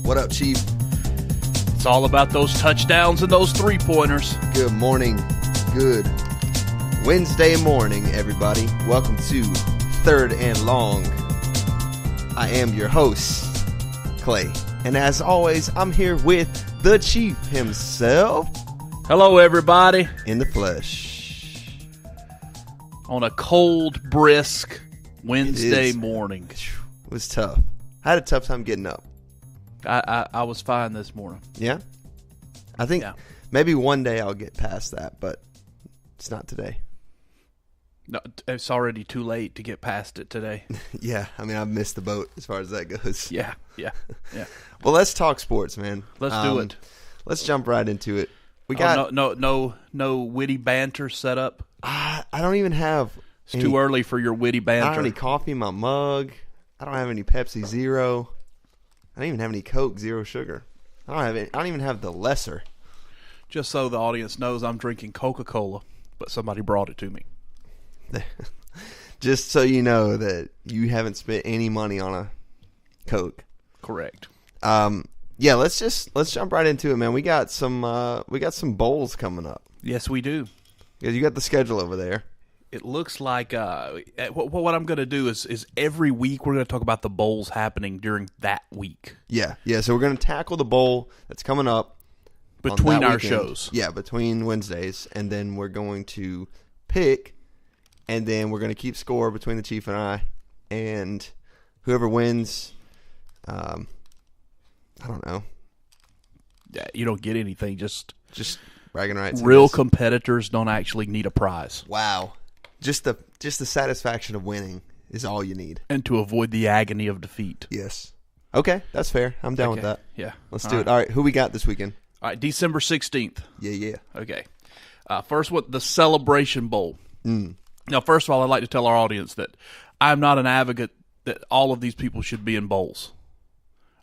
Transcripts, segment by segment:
What up, Chief? It's all about those touchdowns and those three-pointers. Good morning. Good Wednesday morning, everybody. Welcome to Third and Long. I am your host, Clay. And as always, I'm here with the Chief himself. Hello, everybody. In the flesh. On a cold, brisk Wednesday morning. It was tough. I had a tough time getting up. I was fine this morning. Yeah? I think maybe one day I'll get past that, but it's not today. No, it's already too late to get past it today. Yeah, I mean, I've missed the boat as far as that goes. Yeah. Well, let's talk sports, man. Let's do it. Let's jump right into it. We got no witty banter set up. I don't even have. It's too early for your witty banter. I don't have any coffee in my mug. I don't have any Pepsi Zero. I don't even have any Coke Zero Sugar. I don't even have the lesser. Just so the audience knows, I'm drinking Coca-Cola, but somebody brought it to me. Just so you know that you haven't spent any money on a Coke. Correct. Yeah, let's jump right into it, man. We got some bowls coming up. Yes, we do. Because you got the schedule over there. It looks like what I'm going to do is every week we're going to talk about the bowls happening during that week. Yeah. So we're going to tackle the bowl that's coming up between our weekend. shows. Yeah, between Wednesdays, and then we're going to pick, and then we're going to keep score between the Chief and I, and whoever wins, I don't know. Yeah, you don't get anything. Just bragging rights. Real competitors don't actually need a prize. Wow. Just the satisfaction of winning is all you need. And to avoid the agony of defeat. Yes. Okay, that's fair. I'm down with that. Yeah. Let's do it. All right, who we got this weekend? All right, December 16th. Yeah. Okay. First one, the Celebration Bowl. Now, first of all, I'd like to tell our audience that I'm not an advocate that all of these people should be in bowls.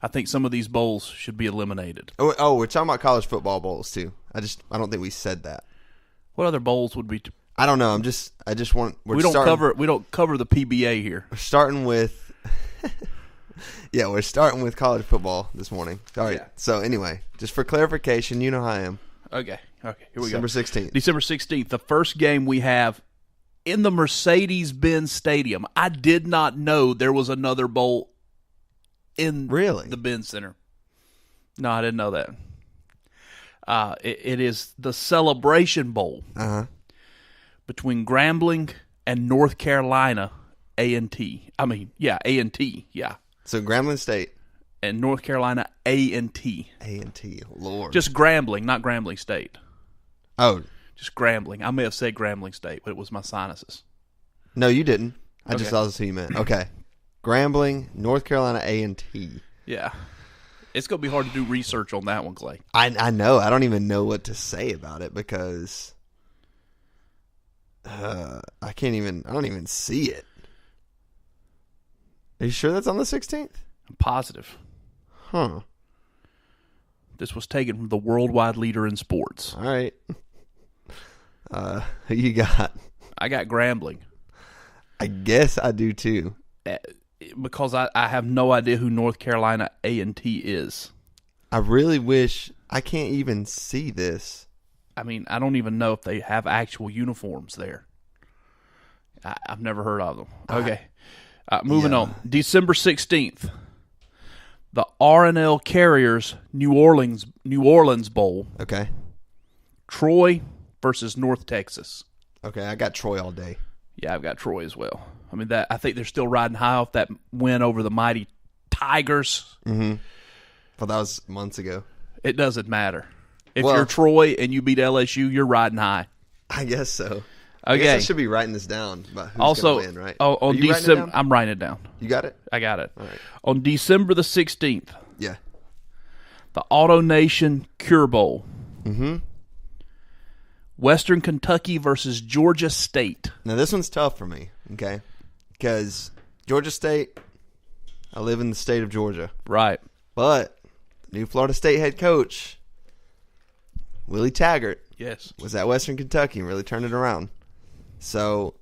I think some of these bowls should be eliminated. Oh, we're talking about college football bowls too. I don't think we said that. What other bowls would be? I don't know. We don't cover the PBA here. We're starting with we're starting with college football this morning. All right. Yeah. So anyway, just for clarification, you know how I am. Okay. Here we December 16th. December 16th, the first game we have in the Mercedes-Benz Stadium. I did not know there was another bowl in the Benz Center. No, I didn't know that. It is the Celebration Bowl between Grambling and North Carolina A&T. A&T, yeah. So Grambling State. And North Carolina A&T. A&T, Lord. Just Grambling, not Grambling State. Oh. Just Grambling. I may have said Grambling State, but it was my sinuses. No, you didn't. I just thought that's who you meant. Okay. Grambling, North Carolina A&T. Yeah. It's going to be hard to do research on that one, Clay. I know. I don't even know what to say about it because I don't even see it. Are you sure that's on the 16th? I'm positive. Huh. This was taken from the worldwide leader in sports. All right. Who you got? I got Grambling. I guess I do too. Because I have no idea who North Carolina A&T is. I really wish I can't even see this. I mean, I don't even know if they have actual uniforms there. I've never heard of them. Okay. Moving on. December 16th. The R+L Carriers New Orleans Bowl. Okay. Troy versus North Texas. Okay, I got Troy all day. Yeah, I've got Troy as well. I mean, I think they're still riding high off that win over the mighty Tigers. Mm-hmm. Well, that was months ago. It doesn't matter. If you're Troy and you beat LSU, you're riding high. I guess so. Okay. I guess I should be writing this down about who's going to win, right? On December, I'm writing it down. You got it? I got it. All right. On December the 16th. Yeah. The Auto Nation Cure Bowl. Mm-hmm. Western Kentucky versus Georgia State. Now, this one's tough for me, okay? Because Georgia State, I live in the state of Georgia. Right. But new Florida State head coach, Willie Taggart, yes, was at Western Kentucky and really turned it around. So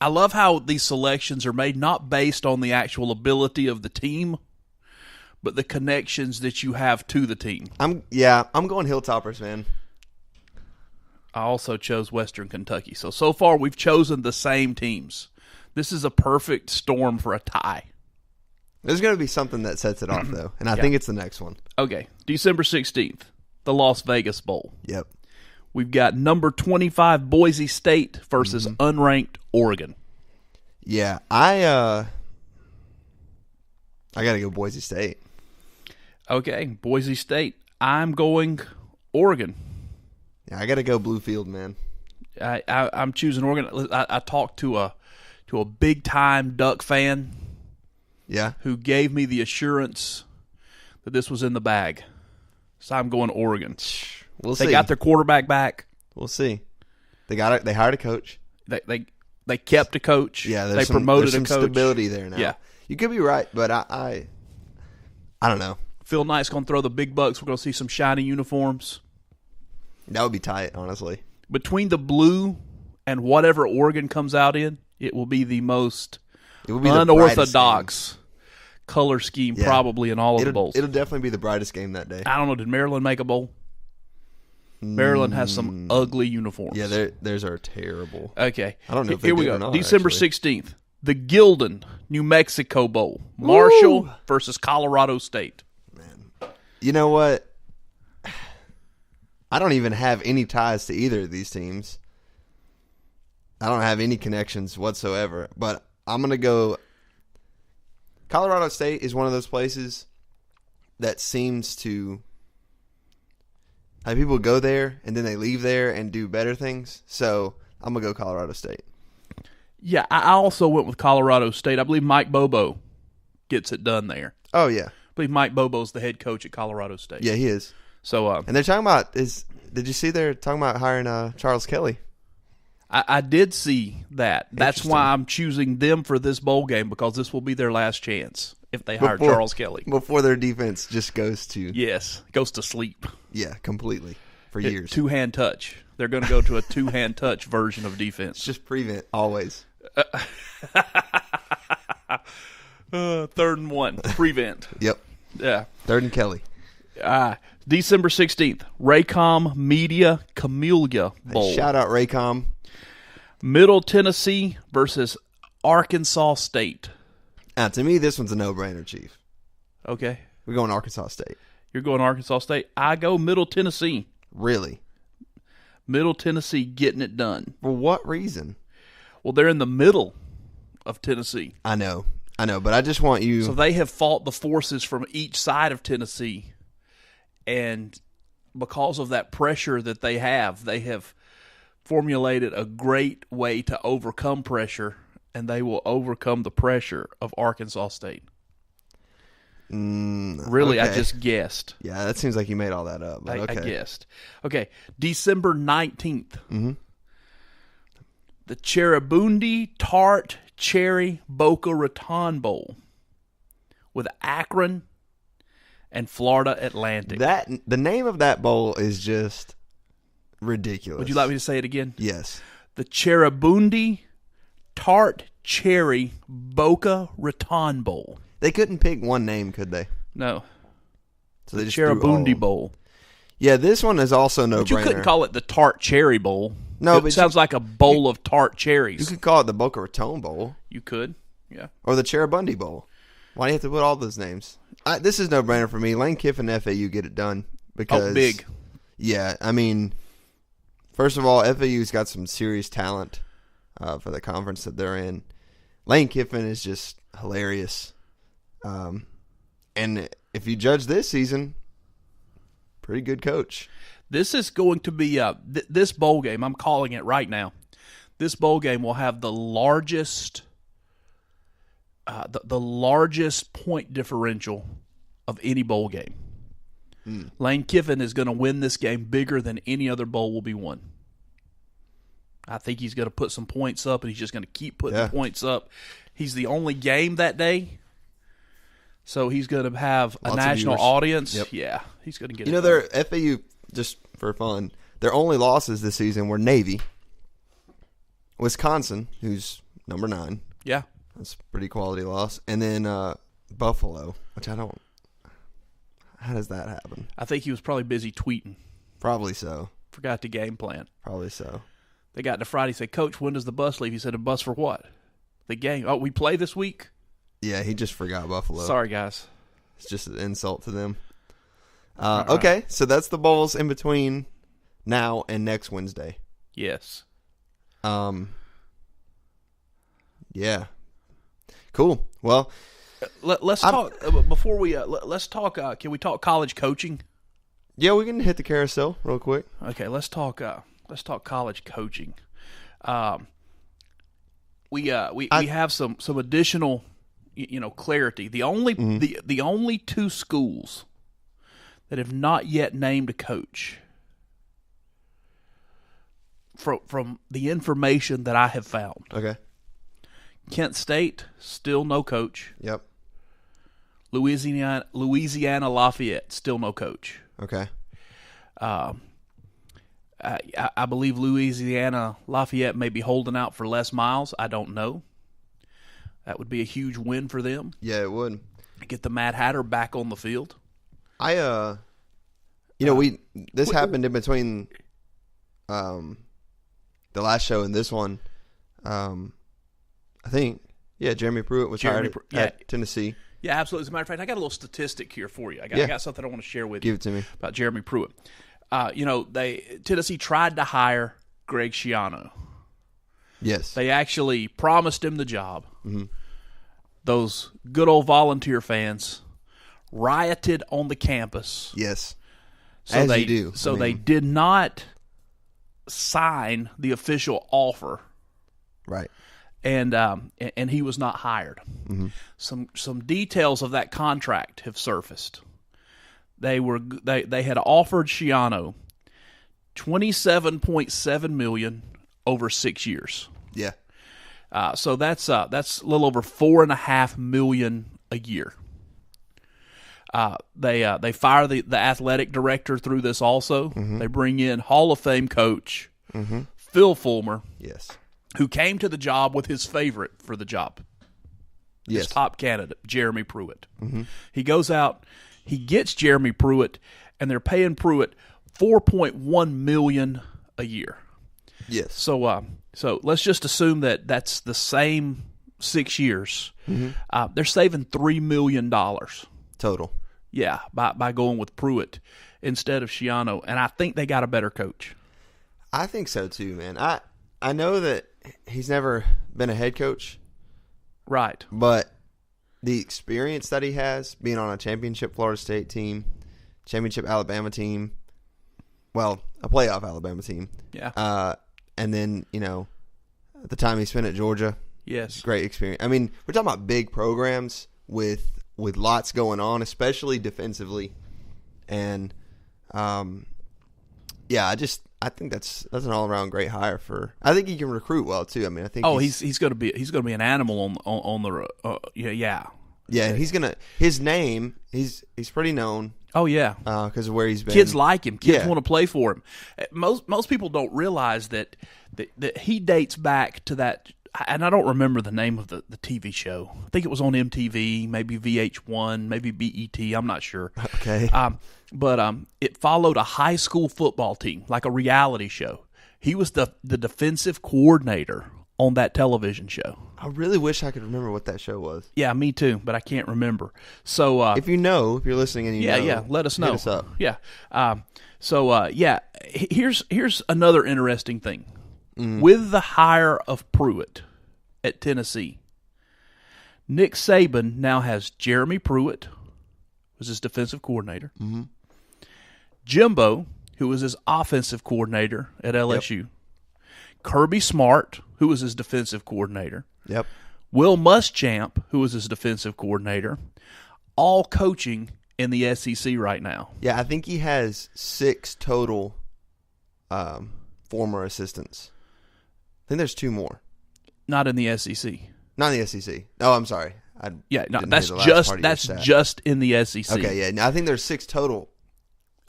I love how these selections are made not based on the actual ability of the team, but the connections that you have to the team. I'm going Hilltoppers, man. I also chose Western Kentucky. So far we've chosen the same teams. This is a perfect storm for a tie. There's going to be something that sets it off, though, and I think it's the next one. Okay, December 16th, the Las Vegas Bowl. Yep. We've got number 25 Boise State versus unranked Oregon. Yeah, I got to go Boise State. Okay, Boise State. I'm going Oregon. Yeah, I got to go Bluefield, man. I'm choosing Oregon. I talked to a big time Duck fan. Yeah. Who gave me the assurance that this was in the bag. So I'm going Oregon. We'll see. They got their quarterback back. We'll see. They got it. They hired a coach. They kept a coach. Yeah, they promoted there's a coach. Some stability there now. Yeah, you could be right, but I don't know. Phil Knight's going to throw the big bucks. We're going to see some shiny uniforms. That would be tight, honestly. Between the blue and whatever Oregon comes out in, it will be the most unorthodox color scheme probably in all of the bowls. It'll definitely be the brightest game that day. I don't know. Did Maryland make a bowl? Maryland has some ugly uniforms. Yeah, theirs are terrible. Okay. I don't know if they Here we did go. or not, December actually. 16th, the Gildan, New Mexico Bowl. Marshall versus Colorado State. Man. You know what? I don't even have any ties to either of these teams. I don't have any connections whatsoever. But I'm going to go... Colorado State is one of those places that seems to... people go there, and then they leave there and do better things. So I'm going to go Colorado State. Yeah, I also went with Colorado State. I believe Mike Bobo gets it done there. Oh, yeah. I believe Mike Bobo's the head coach at Colorado State. Yeah, he is. So, and they're talking about did you see they're talking about hiring Charles Kelly? I did see that. That's why I'm choosing them for this bowl game, because this will be their last chance if they hire Charles Kelly. Before their defense just goes to... Yes, goes to sleep. Yeah, completely. For years. Two-hand touch. They're going to go to a two-hand touch version of defense. It's just prevent, always. 3rd and 1. Prevent. Yep. Yeah. 3rd and Kelly. December 16th, Raycom Media Camellia Bowl. Hey, shout out Raycom. Middle Tennessee versus Arkansas State. To me, this one's a no-brainer, Chief. Okay. We're going Arkansas State. You're going Arkansas State. I go Middle Tennessee. Really? Middle Tennessee getting it done. For what reason? Well, they're in the middle of Tennessee. I know, but I just want you... So they have fought the forces from each side of Tennessee, and because of that pressure that they have formulated a great way to overcome pressure, and they will overcome the pressure of Arkansas State. Really, okay. I just guessed. Yeah, that seems like you made all that up. But okay. I guessed. Okay, December 19th. Mm-hmm. The Cheribundi Tart Cherry Boca Raton Bowl with Akron and Florida Atlantic. The name of that bowl is just ridiculous. Would you like me to say it again? Yes. The Cheribundi Tart Cherry Boca Raton Bowl. They couldn't pick one name, could they? No. So they just Cheribundi Bowl. Yeah, this one is also no-brainer. But you couldn't call it the Tart Cherry Bowl. No, it sounds like a bowl of tart cherries. You could call it the Boca Raton Bowl. You could, yeah. Or the Cheribundi Bowl. Why do you have to put all those names? This is no-brainer for me. Lane Kiffin and FAU get it done. Because, big. Yeah, I mean, first of all, FAU's got some serious talent for the conference that they're in. Lane Kiffin is just hilarious. And if you judge this season, pretty good coach. This is going to be this bowl game. I'm calling it right now. This bowl game will have the largest, the largest point differential of any bowl game. Lane Kiffin is going to win this game bigger than any other bowl will be won. I think he's going to put some points up, and he's just going to keep putting points up. He's the only game that day, so he's going to have a national audience. Yep. Yeah, he's going to get. Their FAU, just for fun, their only losses this season were Navy, Wisconsin, who's number 9. Yeah, that's a pretty quality loss, and then Buffalo, which I don't How does that happen? I think he was probably busy tweeting. Probably so. Forgot the game plan. Probably so. They got to Friday, said, Coach, when does the bus leave? He said, a bus for what? The game. Oh, we play this week? Yeah, he just forgot Buffalo. Sorry, guys. It's just an insult to them. Okay, so that's the bowls in between now and next Wednesday. Yes. Yeah. Cool. Well, let's talk before we let's talk. Can we talk college coaching? Yeah, we can hit the carousel real quick. Okay, let's talk college coaching. We have some additional clarity. The only the only two schools that have not yet named a coach, from the information that I have found. Okay. Kent State, still no coach. Yep. Louisiana Lafayette, still no coach. Okay. I believe Louisiana Lafayette may be holding out for Les Miles. I don't know. That would be a huge win for them. Yeah, it would. Get the Mad Hatter back on the field. This happened in between the last show and this one. I think, Jeremy Pruitt was hired at Tennessee. Yeah, absolutely. As a matter of fact, I got a little statistic here for you. I got something I want to share with you. Give it to me. About Jeremy Pruitt. Tennessee tried to hire Greg Schiano. Yes. They actually promised him the job. Mm-hmm. Those good old volunteer fans rioted on the campus. Yes. So they did not sign the official offer. Right. And he was not hired. Mm-hmm. Some details of that contract have surfaced. They had offered Schiano $27.7 million over 6 years. Yeah. So that's a little over $4.5 million a year. They fire the athletic director through this also. Mm-hmm. They bring in Hall of Fame coach Phil Fulmer. Yes. Who came to the job with his favorite for the job. His top candidate, Jeremy Pruitt. Mm-hmm. He goes out, he gets Jeremy Pruitt, and they're paying Pruitt $4.1 million a year. Yes. So let's just assume that that's the same 6 years. Mm-hmm. They're saving $3 million total. Yeah, by going with Pruitt instead of Schiano, and I think they got a better coach. I think so too, man. I know that he's never been a head coach. Right. But the experience that he has, being on a championship Florida State team, championship Alabama team, a playoff Alabama team. Yeah. And then, the time he spent at Georgia. Yes. Great experience. I mean, we're talking about big programs with lots going on, especially defensively. And, I think that's an all around great hire for. I think he can recruit well too. I mean, I think. Oh, he's going to be an animal on the yeah. Yeah, he's gonna. His name, he's pretty known. Oh yeah, because of where he's been. Kids like him. Kids want to play for him. Most people don't realize that he dates back to that. And I don't remember the name of the TV show. I think it was on MTV, maybe VH1, maybe BET. I'm not sure. Okay. But it followed a high school football team, like a reality show. He was the defensive coordinator on that television show. I really wish I could remember what that show was. Yeah, me too, but I can't remember. So if you're listening and you know, let us know. Hit us up. Yeah. Here's another interesting thing. Mm-hmm. With the hire of Pruitt at Tennessee, Nick Saban now has Jeremy Pruitt, who's his defensive coordinator, mm-hmm. Jimbo, who was his offensive coordinator at LSU, yep. Kirby Smart, who was his defensive coordinator, yep. Will Muschamp, who was his defensive coordinator, all coaching in the SEC right now. Yeah, I think he has 6 total former assistants. I think there's 2 more. Not in the SEC. Not in the SEC. Oh, I'm sorry. That's just in the SEC. Okay, yeah. No, I think there's 6 total.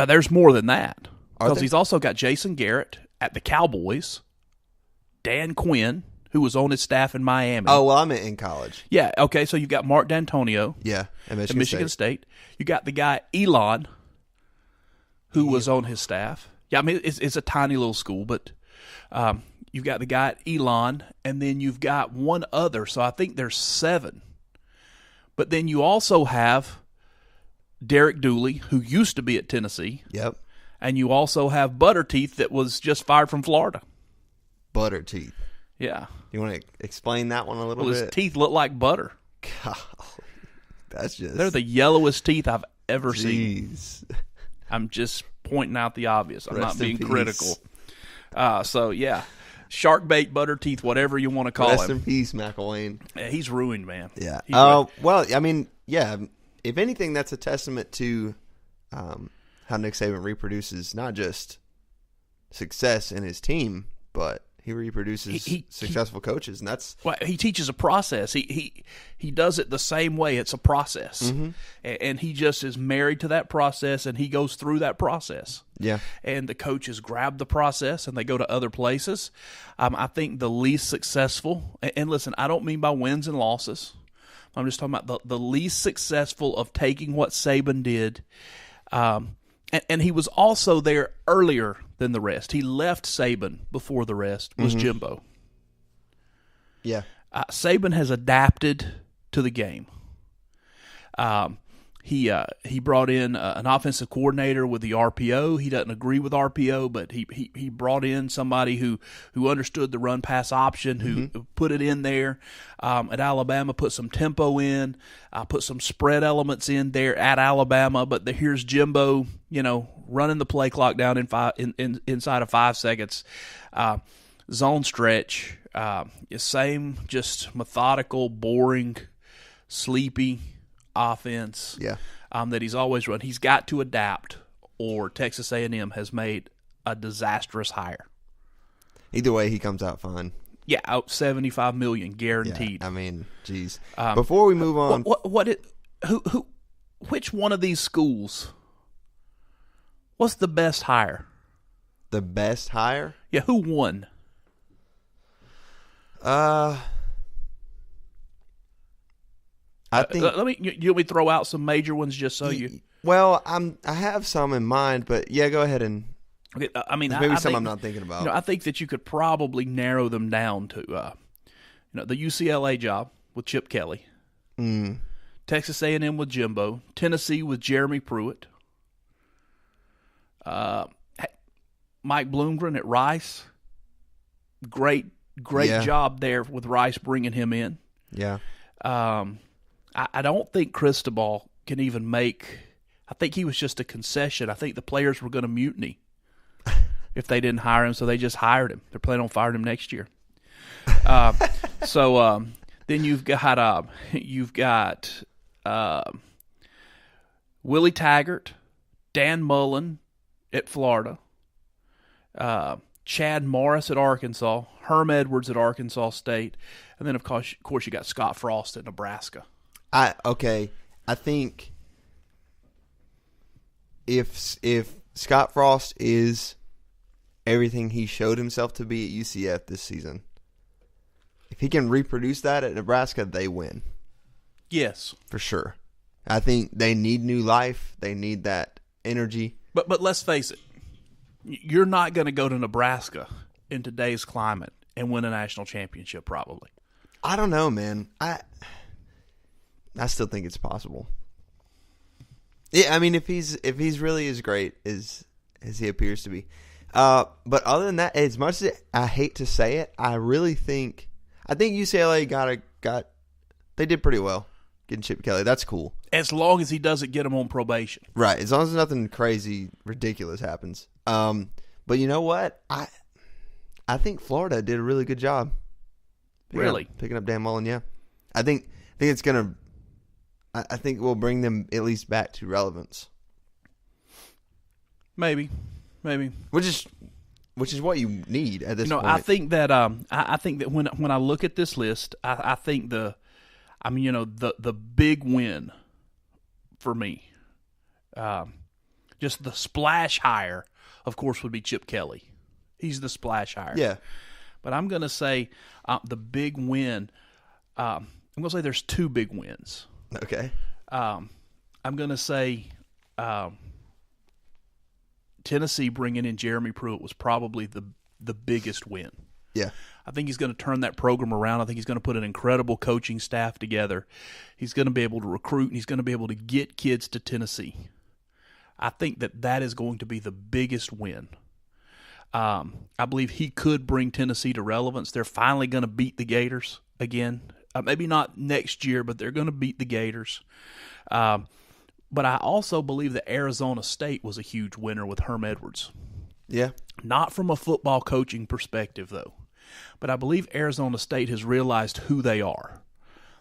There's more than that because he's also got Jason Garrett at the Cowboys, Dan Quinn, who was on his staff in Miami. Oh, well, I meant in college. Yeah, okay, so you've got Mark D'Antonio Yeah, at at Michigan State. You got the guy Elon, who was on his staff. Yeah, I mean, it's a tiny little school, but you've got the guy Elon, and then you've got one other, so I think there's 7. But then you also have Derek Dooley, who used to be at Tennessee. Yep. And you also have Butterteeth that was just fired from Florida. Butter teeth. Yeah. You want to explain that one a little Well, bit? his teeth look like butter. Golly, that's just... They're the yellowest teeth I've ever seen. Jeez. I'm just pointing out the obvious. I'm Rest not in being peace. critical. So, yeah. Shark bait, butter teeth, whatever you want to call Rest him. in peace, McElwain. Yeah, he's ruined, man. Yeah. He's ruined. Well, I mean, yeah, if anything, that's a testament to how Nick Saban reproduces not just success in his team, but he reproduces successful coaches, and that's... Well, he teaches a process. He does it the same way. It's a process. Mm-hmm. And he just is married to that process, and he goes through that process. Yeah. And the coaches grab the process, and they go to other places. I think the least successful, and listen, I don't mean by wins and losses. I'm just talking about the least successful of taking what Saban did. And he was also there earlier than the rest. He left Saban before the rest, was Jimbo. Yeah. Saban has adapted to the game. He brought in an offensive coordinator with the RPO. He doesn't agree with RPO, but he brought in somebody who understood the run-pass option, who put it in there. At Alabama, put some tempo in, put some spread elements in there at Alabama. But here's Jimbo, running the play clock down inside of 5 seconds. Zone stretch, same, just methodical, boring, sleepy offense. Yeah. That he's always run. He's got to adapt, or Texas A&M has made a disastrous hire. Either way, he comes out fine. Yeah, out $75 million guaranteed. Yeah, I mean, geez. Before we move on, which one of these schools? What's the best hire? the best hire? Yeah, who won? I think. Let me throw out some major ones just so you. Well, I have some in mind, but yeah, go ahead and. Okay, I mean, maybe I some think, I'm not thinking about. I think that you could probably narrow them down to, the UCLA job with Chip Kelly, Texas A&M with Jimbo, Tennessee with Jeremy Pruitt, Mike Bloomgren at Rice. Great job there with Rice bringing him in. Yeah. I don't think Cristobal can even make. I think he was just a concession. I think the players were going to mutiny if they didn't hire him, so they just hired him. They're planning on firing him next year. Then you've got Willie Taggart, Dan Mullen at Florida, Chad Morris at Arkansas, Herm Edwards at Arkansas State, and then of course you got Scott Frost at Nebraska. I think if Scott Frost is everything he showed himself to be at UCF this season, if he can reproduce that at Nebraska, they win. Yes, for sure. I think they need new life. They need that energy. But let's face it, you're not going to go to Nebraska in today's climate and win a national championship, probably. I don't know, man. I still think it's possible. Yeah, I mean, if he's really as great as he appears to be. But other than that, as much as I hate to say it, I think UCLA they did pretty well getting Chip Kelly. That's cool. As long as he doesn't get him on probation. Right. As long as nothing crazy, ridiculous happens. But you know what? I think Florida did a really good job. Picking up Dan Mullen, yeah. I think it's gonna. I think we'll bring them at least back to relevance. Maybe. Which is what you need at this point. I think that when I look at this list, I think the big win for me, just the splash hire, of course, would be Chip Kelly. He's the splash hire. Yeah. But I'm going to say the big win. I'm going to say there's two big wins. Okay. I'm going to say Tennessee bringing in Jeremy Pruitt was probably the biggest win. Yeah. I think he's going to turn that program around. I think he's going to put an incredible coaching staff together. He's going to be able to recruit, and he's going to be able to get kids to Tennessee. I think that is going to be the biggest win. I believe he could bring Tennessee to relevance. They're finally going to beat the Gators again. Maybe not next year, but they're going to beat the Gators. But I also believe that Arizona State was a huge winner with Herm Edwards. Yeah. Not from a football coaching perspective, though. But I believe Arizona State has realized who they are.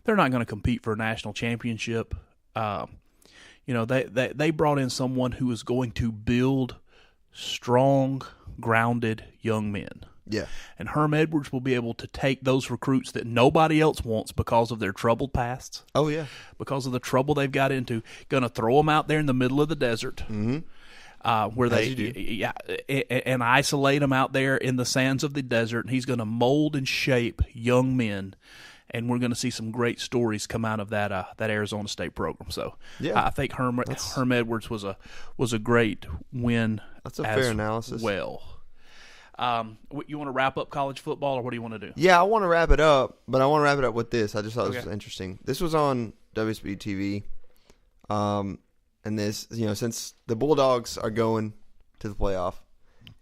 They're not going to compete for a national championship. They brought in someone who is going to build strong, grounded young men. Yeah. And Herm Edwards will be able to take those recruits that nobody else wants because of their troubled pasts. Oh, yeah. Because of the trouble they've got into. Going to throw them out there in the middle of the desert. Mm-hmm. Where and isolate them out there in the sands of the desert. And he's going to mold and shape young men, and we're going to see some great stories come out of that Arizona State program. So, I think Herm Edwards was a great win. That's a fair analysis. Well, you want to wrap up college football, or what do you want to do? Yeah, I want to wrap it up, but I want to wrap it up with this. I just thought this was interesting. This was on WSB TV. And this, since the Bulldogs are going to the playoff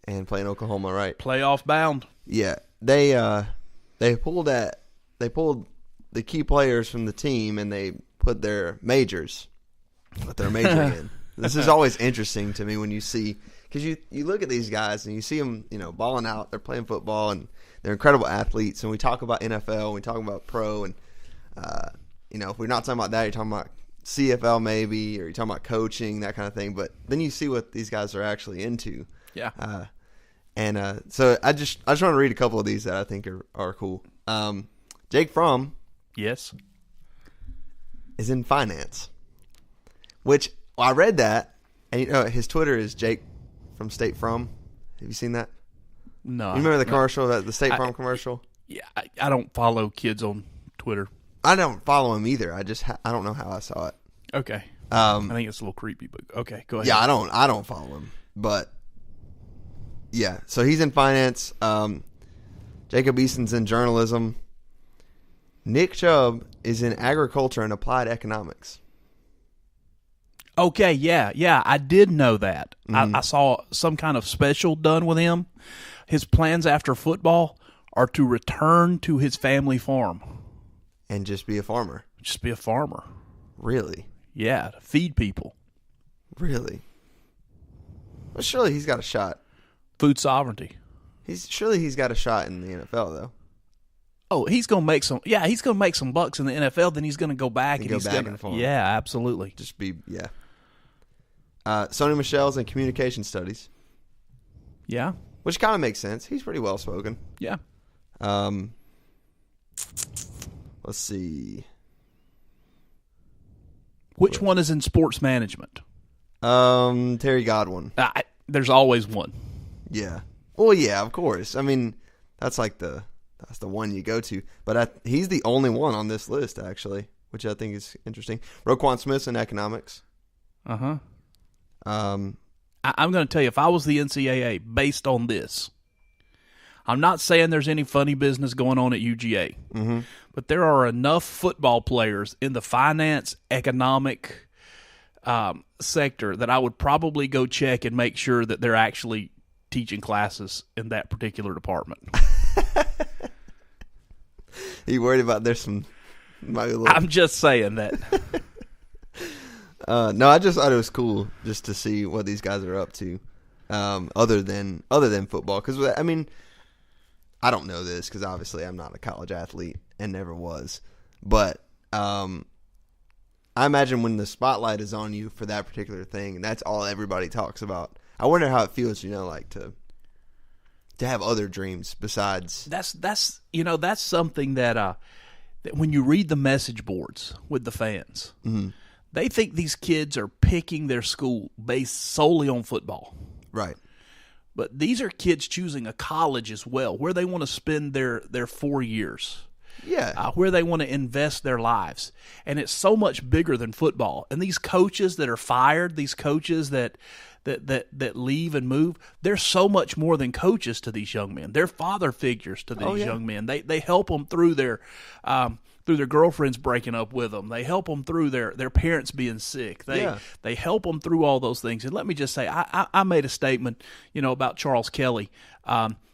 and playing Oklahoma, right? Playoff bound. Yeah, they pulled the key players from the team and they put their majors, what they're majoring in. This is always interesting to me when you see, because you look at these guys and you see them, balling out. They're playing football and they're incredible athletes. And we talk about NFL, we talk about pro, and if we're not talking about that, you're talking about CFL maybe, or you're talking about coaching, that kind of thing. But then you see what these guys are actually into. Yeah. So I just want to read a couple of these that I think are cool. Jake Fromm. Yes. Is in finance. Which, I read that, and his Twitter is Jake from State From. Have you seen that? No. You remember the commercial, the State Farm commercial? Yeah, I don't follow kids on Twitter. I don't follow him either. I don't know how I saw it. Okay. I think it's a little creepy, but okay, go ahead. Yeah, I don't follow him, but yeah. So he's in finance. Jacob Eason's in journalism. Nick Chubb is in agriculture and applied economics. Okay, yeah, I did know that. Mm-hmm. I saw some kind of special done with him. His plans after football are to return to his family farm. And just be a farmer. Just be a farmer. Really? Yeah, to feed people. Really? Well, surely he's got a shot. Food sovereignty. Surely he's got a shot in the NFL, though. Oh, he's gonna make some. Yeah, he's gonna make some bucks in the NFL. Then he's gonna go back and he's gonna. Yeah, absolutely. Just be Sony Michel's in communication studies. Yeah. Which kind of makes sense. He's pretty well spoken. Yeah. Let's see. Which one is in sports management? Terry Godwin. There's always one. Yeah. Well, yeah, of course. I mean, that's the one you go to. But he's the only one on this list, actually, which I think is interesting. Roquan Smith's in economics. Uh-huh. I'm going to tell you, if I was the NCAA, based on this, I'm not saying there's any funny business going on at UGA, mm-hmm. but there are enough football players in the finance, economic sector that I would probably go check and make sure that they're actually teaching classes in that particular department. Are you worried about there's some... I'm just saying that. No, I just thought it was cool just to see what these guys are up to, other than football. Because I mean, I don't know this because obviously I'm not a college athlete and never was. But I imagine when the spotlight is on you for that particular thing, and that's all everybody talks about. I wonder how it feels, like to have other dreams besides. That's something that when you read the message boards with the fans. Mm-hmm. They think these kids are picking their school based solely on football. Right. But these are kids choosing a college as well, where they want to spend their 4 years. Yeah. Where they want to invest their lives. And it's so much bigger than football. And these coaches that are fired, these coaches that leave and move, they're so much more than coaches to these young men. They're father figures to these young men. They help them through their girlfriends breaking up with them. They help them through their parents being sick. They help them through all those things. And let me just say, I made a statement, about Charles Kelly.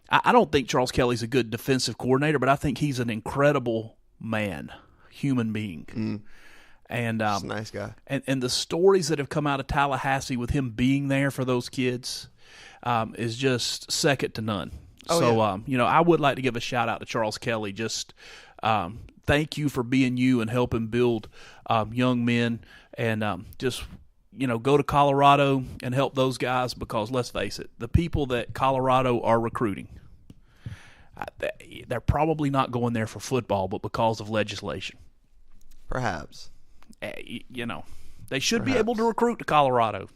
I don't think Charles Kelly's a good defensive coordinator, but I think he's an incredible man, human being. And He's a nice guy. And the stories that have come out of Tallahassee with him being there for those kids is just second to none. I would like to give a shout out to Charles Kelly. Just thank you for being you and helping build young men, and go to Colorado and help those guys, because let's face it, the people that Colorado are recruiting, they're probably not going there for football, but because of legislation. Perhaps. They should be able to recruit to Colorado.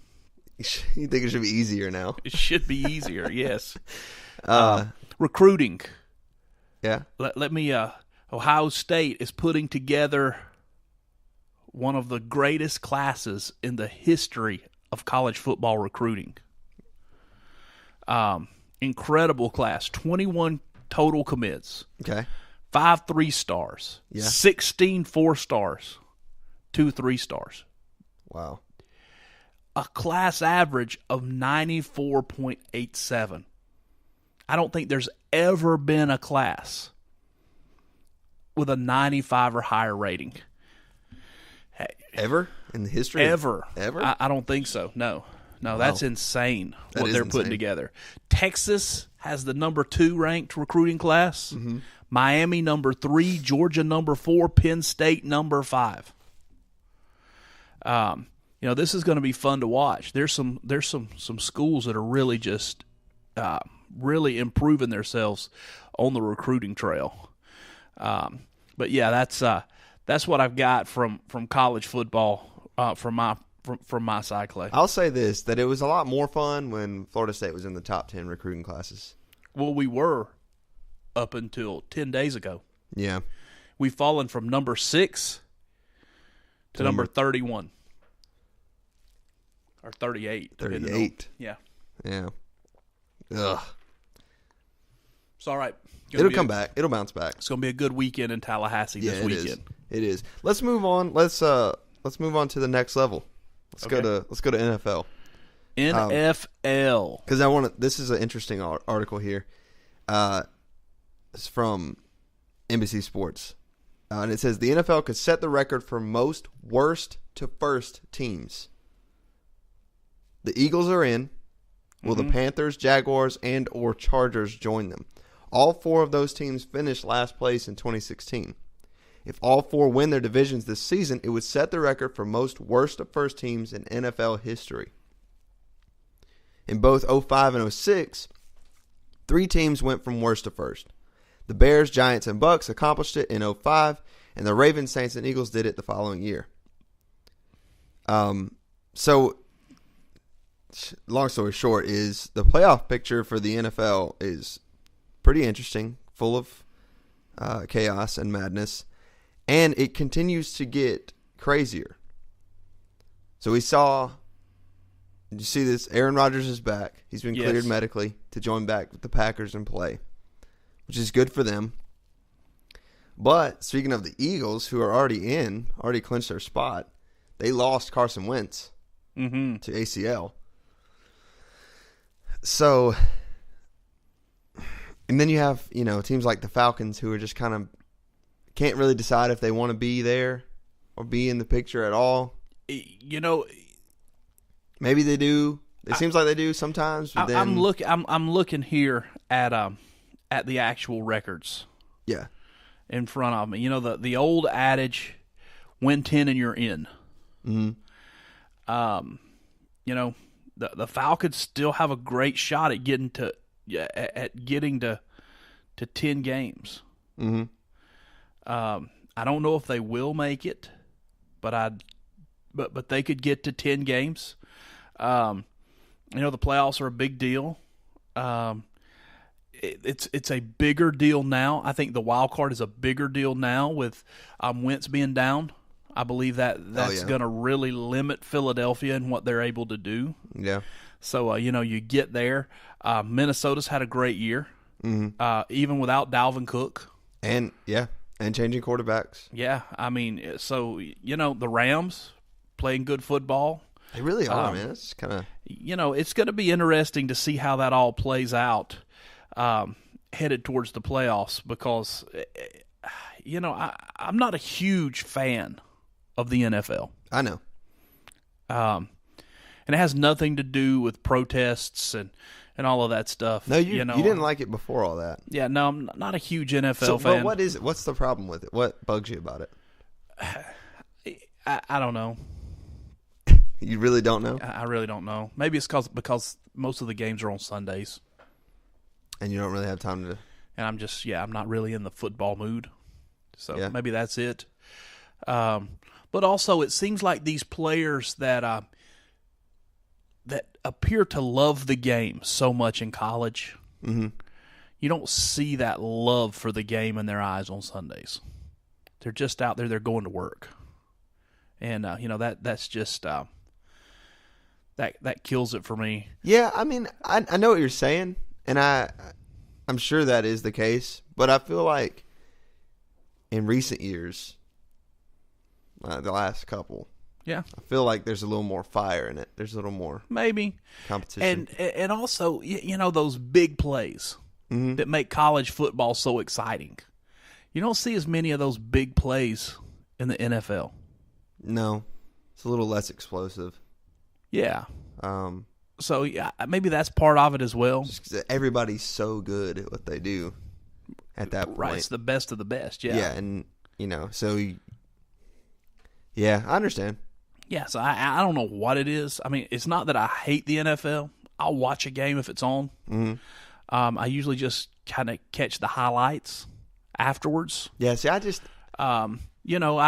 You think it should be easier now? It should be easier, yes. Recruiting. Yeah. Let me. Ohio State is putting together one of the greatest classes in the history of college football recruiting. Incredible class. 21 total commits. Okay. 5 3-stars. Yeah. 16 4-stars. 2 3-stars. Wow. A class average of 94.87. I don't think there's ever been a class with a 95 or higher rating. Ever in the history? Ever. Ever? I don't think so. No, that's insane what they're putting together. Texas has the number 2 ranked recruiting class. Mm-hmm. Miami number 3, Georgia number 4, Penn State number 5. This is going to be fun to watch. There's some schools that are really just really improving themselves on the recruiting trail. But yeah, that's what I've got from college football from my side, Clay. I'll say this, that it was a lot more fun when Florida State was in the top 10 recruiting classes. Well, we were up until 10 days ago. Yeah. We've fallen from number 6 to number 31. Or 38. 38. Yeah. Yeah. Ugh. It's all right. It'll come back. It'll bounce back. It's going to be a good weekend in Tallahassee this weekend. It is. Let's move on. Let's move on to the next level. Let's go to NFL. NFL. Because this is an interesting article here. It's from NBC Sports. And it says the NFL could set the record for most worst to first teams. The Eagles are in. Will the Panthers, Jaguars, and or Chargers join them? All 4 of those teams finished last place in 2016. If all 4 win their divisions this season, it would set the record for most worst to first teams in NFL history. In both 05 and 06, 3 teams went from worst to first. The Bears, Giants, and Bucks accomplished it in 05, and the Ravens, Saints, and Eagles did it the following year. So, long story short is the playoff picture for the NFL is pretty interesting, full of chaos and madness, and it continues to get crazier. So did you see this? Aaron Rodgers is back. He's been cleared medically to join back with the Packers and play, which is good for them. But speaking of the Eagles, who are already clinched their spot, they lost Carson Wentz to ACL. So, and then you have, teams like the Falcons who are just kind of can't really decide if they want to be there or be in the picture at all. Maybe they do. It seems like they do sometimes. But I'm looking here at the actual records. Yeah. In front of me, the old adage, win 10 and you're in. Mm-hmm. The Falcons still have a great shot at getting to 10 games. Mm-hmm. I don't know if they will make it, but they could get to 10 games. The playoffs are a big deal. It's a bigger deal now. I think the wild card is a bigger deal now with Wentz being down. I believe that's going to really limit Philadelphia and what they're able to do. Yeah. So, you get there. Minnesota's had a great year, even without Dalvin Cook. And changing quarterbacks. Yeah, I mean, so, the Rams playing good football. They really are, man. It's kind of... it's going to be interesting to see how that all plays out headed towards the playoffs because, I'm not a huge fan of the NFL. I know. And it has nothing to do with protests and all of that stuff. No, you didn't like it before all that. Yeah, no, I'm not a huge NFL fan. But what is it? What's the problem with it? What bugs you about it? I don't know. You really don't know? I really don't know. Maybe it's because most of the games are on Sundays. And you don't really have time to... And I'm not really in the football mood. So maybe that's it. But also, it seems like these players that appear to love the game so much in college, you don't see that love for the game in their eyes on Sundays. They're just out there. They're going to work. And, that's just... That kills it for me. Yeah, I mean, I know what you're saying, and I'm sure that is the case, but I feel like in recent years, the last couple, I feel like there's a little more fire in it. There's a little more maybe competition, and also those big plays that make college football so exciting. You don't see as many of those big plays in the NFL. No, it's a little less explosive. Yeah. So maybe that's part of it as well. Just 'cause everybody's so good at what they do at that point. Right, it's the best of the best. Yeah. Yeah, and so I understand. Yeah, so I don't know what it is. I mean, it's not that I hate the NFL. I'll watch a game if it's on. I usually just kind of catch the highlights afterwards. Yeah, see, I just I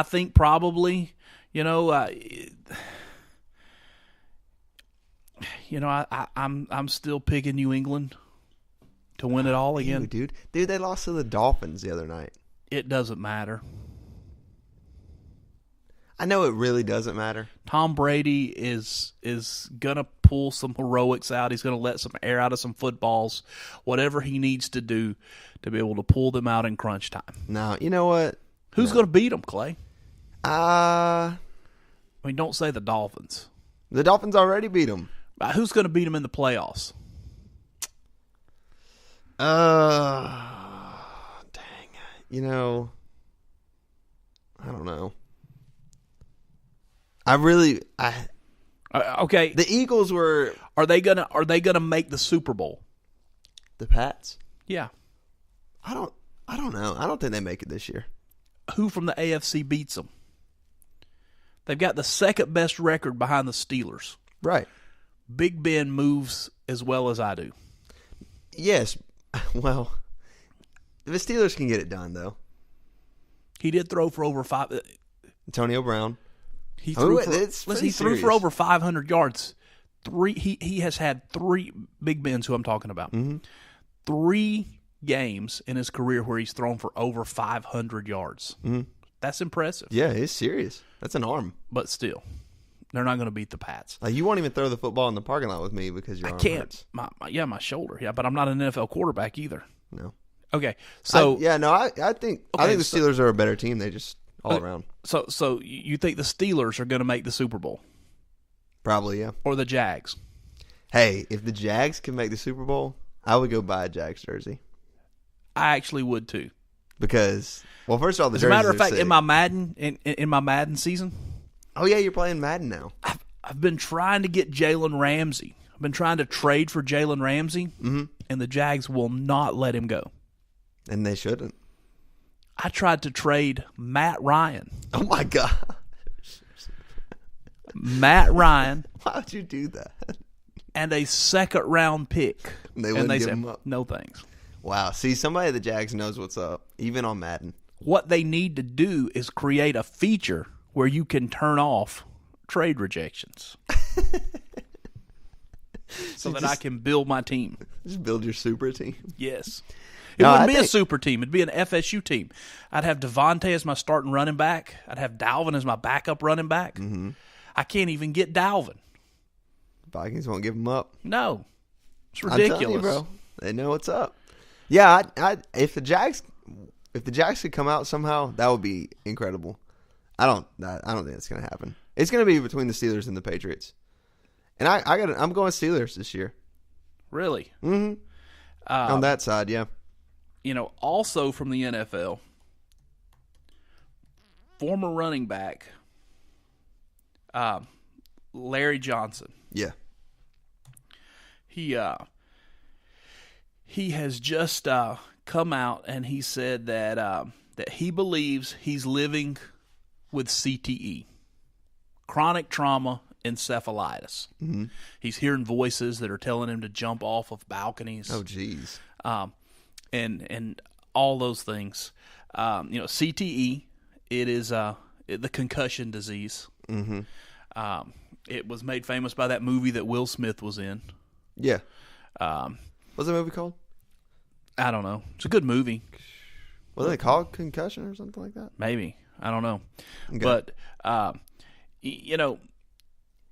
think probably I'm still picking New England to win it all again. Dude, they lost to the Dolphins the other night. It doesn't matter. I know it really doesn't matter. Tom Brady is gonna pull some heroics out. He's gonna let some air out of some footballs, whatever he needs to do to be able to pull them out in crunch time. No, you know what? Who's gonna beat them, Clay? I mean, don't say the Dolphins. The Dolphins already beat them. Who's going to beat them in the playoffs? Dang. I don't know. Okay. The Eagles were. Are they gonna make the Super Bowl? The Pats? Yeah. I don't know. I don't think they make it this year. Who from the AFC beats them? They've got the second best record behind the Steelers. Right. Big Ben moves as well as I do. Yes. Well, the Steelers can get it done, though. He did throw for over 5. Antonio Brown. He threw for over 500 yards. He has had 3 Big Ben's who I'm talking about. 3 games in his career where he's thrown for over 500 yards. That's impressive. Yeah, it's serious. That's an arm. But still, they're not going to beat the Pats. Like, you won't even throw the football in the parking lot with me because your arm hurts. My shoulder. Yeah, but I'm not an NFL quarterback either. No. Okay, so I think the Steelers are a better team. They just all around. So you think the Steelers are going to make the Super Bowl? Probably, yeah. Or the Jags? Hey, if the Jags can make the Super Bowl, I would go buy a Jags jersey. I actually would too. Because, well, first of all, as a matter of fact, in my Madden season. Oh yeah, you're playing Madden now. I've been trying to get Jalen Ramsey. I've been trying to trade for Jalen Ramsey, and the Jags will not let him go. And they shouldn't. I tried to trade Matt Ryan. Oh my God. Matt Ryan. Why would you do that? And a second-round pick. And they said, him up. No thanks. Wow. See, somebody at the Jags knows what's up, even on Madden. What they need to do is create a feature where you can turn off trade rejections. So that I can build my team. Just build your super team. Yes. It wouldn't be a super team. It'd be an FSU team. I'd have Devontae as my starting running back. I'd have Dalvin as my backup running back. Mm-hmm. I can't even get Dalvin. Vikings won't give him up. No. It's ridiculous. I'm telling you, bro. They know what's up. Yeah, if the Jags could come out somehow, that would be incredible. I don't think it's going to happen. It's going to be between the Steelers and the Patriots. And I'm going Steelers this year. Really? Mm-hmm. On that side, yeah. Also from the NFL, former running back Larry Johnson. Yeah. He has just come out and he said that he believes he's living with CTE, chronic trauma encephalitis. Mm-hmm. He's hearing voices that are telling him to jump off of balconies. Oh, geez. And all those things. CTE, it is the concussion disease. Mm-hmm. It was made famous by that movie that Will Smith was in. Yeah. What's that movie called? I don't know. It's a good movie. Was it called Concussion or something like that? Maybe. I don't know. Okay. But,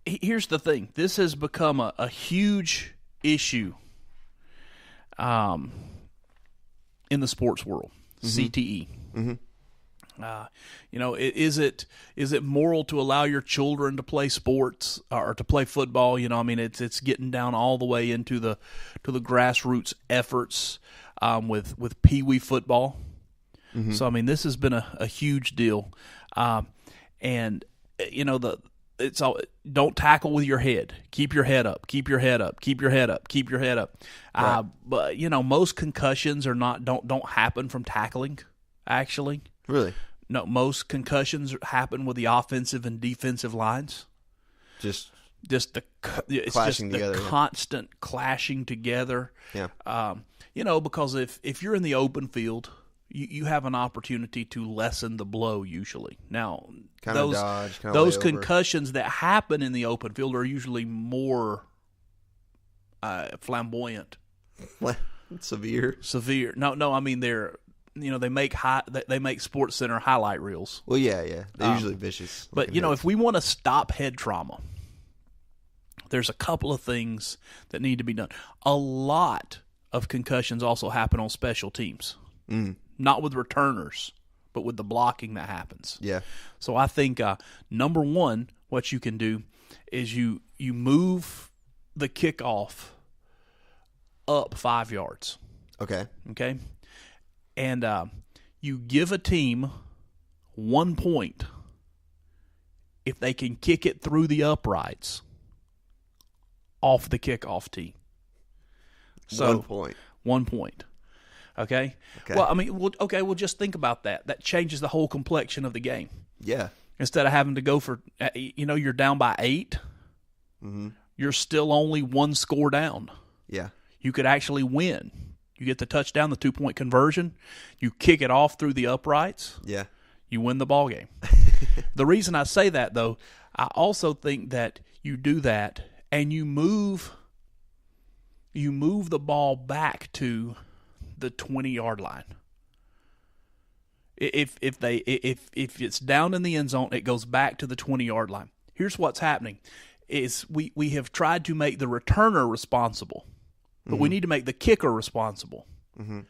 here's the thing. This has become a huge issue in the sports world, CTE. Mm-hmm. Is it moral to allow your children to play sports or to play football? It's getting down all the way into the grassroots efforts with Pee Wee football. Mm-hmm. So this has been a huge deal, it's all, don't tackle with your head. Keep your head up. Keep your head up. Keep your head up. Keep your head up. Right. But most concussions don't happen from tackling. Actually, really, no. Most concussions happen with the offensive and defensive lines. Just the constant clashing together. Yeah. Because if you're in the open field, you have an opportunity to lessen the blow usually. Now, those concussions that happen in the open field are usually more flamboyant. Severe. No. They're they make Sports Center highlight reels. Well, yeah. They're usually vicious. But if we want to stop head trauma, there's a couple of things that need to be done. A lot of concussions also happen on special teams. Mm. Not with returners, but with the blocking that happens. Yeah. So I think number one, what you can do is you move the kickoff up 5 yards. Okay. And you give a team 1 point if they can kick it through the uprights off the kickoff tee. So 1 point. 1 point. Okay. Well, well, just think about that. That changes the whole complexion of the game. Yeah. Instead of having to go for, you're down by 8, you're still only 1 score down. Yeah. You could actually win. You get the touchdown, the 2-point conversion. You kick it off through the uprights. Yeah. You win the ball game. The reason I say that, though, I also think that you do that and you move the ball back to the 20-yard line. If it's down in the end zone, it goes back to the 20-yard line. Here's what's happening: is we have tried to make the returner responsible, but we need to make the kicker responsible. Mm-hmm.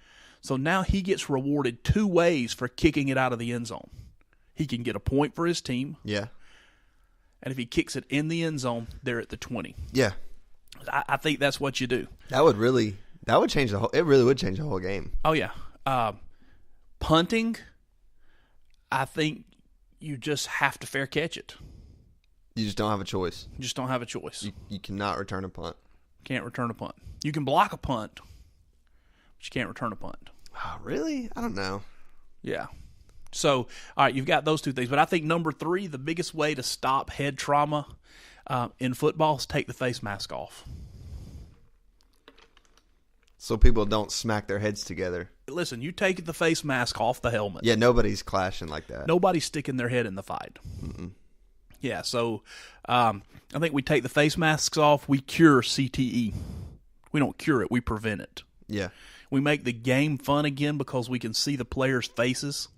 So now he gets rewarded 2 ways for kicking it out of the end zone. He can get a point for his team. Yeah. And if he kicks it in the end zone, they're at the 20. Yeah. I think that's what you do. That would change the whole. It really would change the whole game. Oh yeah, punting. I think you just have to fair catch it. You just don't have a choice. You cannot return a punt. Can't return a punt. You can block a punt, but you can't return a punt. Oh, really? I don't know. Yeah. So, all right, you've got those 2 things. But I think number 3, the biggest way to stop head trauma in football is take the face mask off. So people don't smack their heads together. Listen, you take the face mask off the helmet. Yeah, nobody's clashing like that. Nobody's sticking their head in the fight. Yeah, so I think we take the face masks off. We cure CTE, We don't cure it. We prevent it. Yeah. We make the game fun again because we can see the players' faces.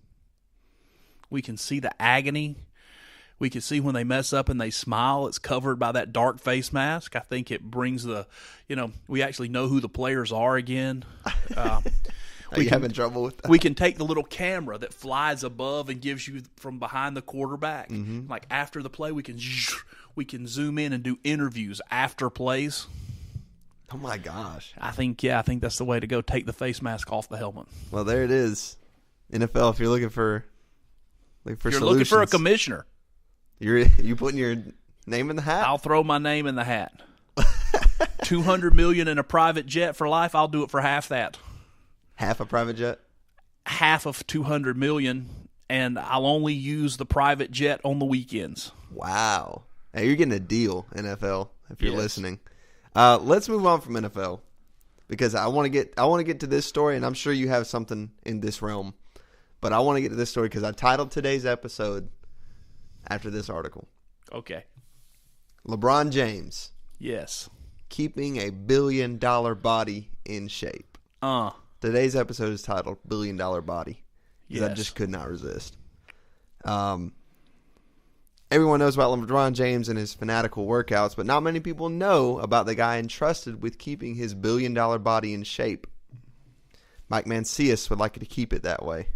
We can see the agony. We can see when they mess up and they smile. It's covered by that dark face mask. I think it brings we actually know who the players are again. Are you having trouble with that? We can take the little camera that flies above and gives you from behind the quarterback. Mm-hmm. Like after the play, we can zoom in and do interviews after plays. Oh my gosh! I think that's the way to go. Take the face mask off the helmet. Well, there it is. NFL. If you're looking for You're looking for a commissioner. You putting your name in the hat? I'll throw my name in the hat. $200 million in a private jet for life. I'll do it for half that. Half a private jet? Half of $200 million, and I'll only use the private jet on the weekends. Wow. Hey, you're getting a deal, NFL, if you're listening. Let's move on from NFL because I want to get to this story, and I'm sure you have something in this realm. But I want to get to this story because I titled today's episode after this article. Okay. LeBron James. Yes. Keeping a $1 billion body in shape. Today's episode is titled $1 billion Body. Because I just could not resist. Everyone knows about LeBron James and his fanatical workouts, but not many people know about the guy entrusted with keeping his $1 billion body in shape. Mike Mancias would like to keep it that way.